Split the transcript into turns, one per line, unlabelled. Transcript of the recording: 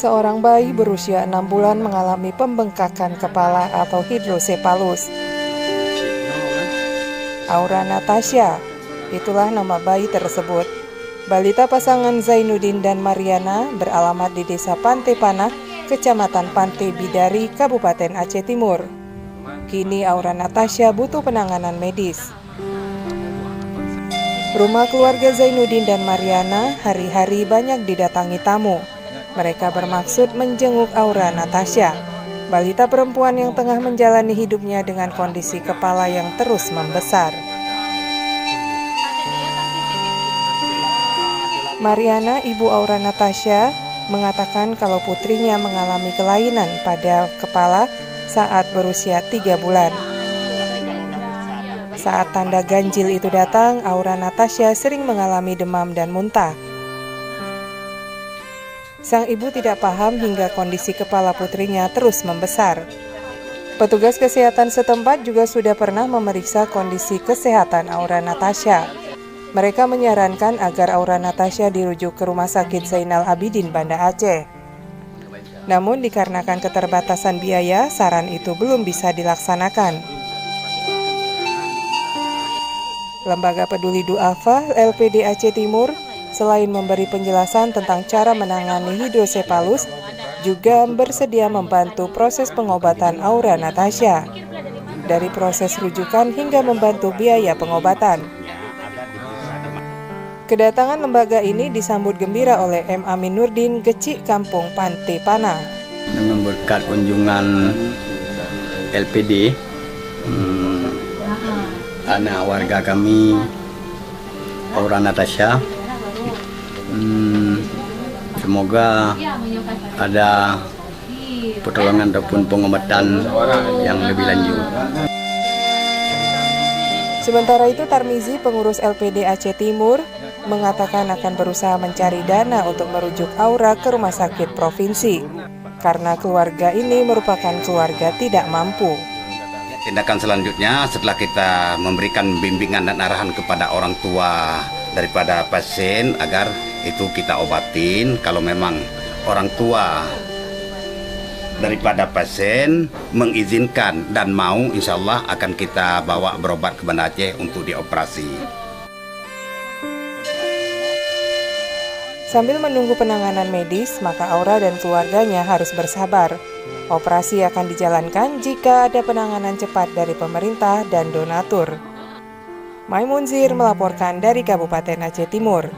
Seorang bayi berusia 6 bulan mengalami pembengkakan kepala atau hidrosepalus. Aura Natasha, itulah nama bayi tersebut. Balita pasangan Zainuddin dan Mariana beralamat di Desa Pantai Panah, Kecamatan Pantai Bidari, Kabupaten Aceh Timur. Kini Aura Natasha butuh penanganan medis. Rumah keluarga Zainuddin dan Mariana hari-hari banyak didatangi tamu. Mereka bermaksud menjenguk Aura Natasha, balita perempuan yang tengah menjalani hidupnya dengan kondisi kepala yang terus membesar. Mariana, ibu Aura Natasha, mengatakan kalau putrinya mengalami kelainan pada kepala saat berusia 3 bulan. Saat tanda ganjil itu datang, Aura Natasha sering mengalami demam dan muntah. Sang ibu tidak paham hingga kondisi kepala putrinya terus membesar. Petugas kesehatan setempat juga sudah pernah memeriksa kondisi kesehatan Aura Natasha. Mereka menyarankan agar Aura Natasha dirujuk ke Rumah Sakit Zainal Abidin, Banda Aceh. Namun dikarenakan keterbatasan biaya, saran itu belum bisa dilaksanakan. Lembaga Peduli Du'afa LPD Aceh Timur selain memberi penjelasan tentang cara menangani hidrosepalus, juga bersedia membantu proses pengobatan Aura Natasha, dari proses rujukan hingga membantu biaya pengobatan. Kedatangan lembaga ini disambut gembira oleh M. Amin Nurdin, Gecik Kampung Pantai Panah.
Dengan berkat kunjungan LPD, anak warga kami Aura Natasha, semoga ada pertolongan ataupun pengobatan yang lebih lanjut.
Sementara itu, Tarmizi, pengurus LPD Aceh Timur, mengatakan akan berusaha mencari dana untuk merujuk Aura ke rumah sakit provinsi, karena keluarga ini merupakan keluarga tidak mampu.
Tindakan selanjutnya setelah kita memberikan bimbingan dan arahan kepada orang tua daripada pasien agar itu kita obatin. Kalau memang orang tua daripada pasien mengizinkan dan mau, insya Allah akan kita bawa berobat ke Banda Aceh untuk dioperasi.
Sambil menunggu penanganan medis, maka Aura dan keluarganya harus bersabar. Operasi akan dijalankan jika ada penanganan cepat dari pemerintah dan donatur. Maimun Zir melaporkan dari Kabupaten Aceh Timur.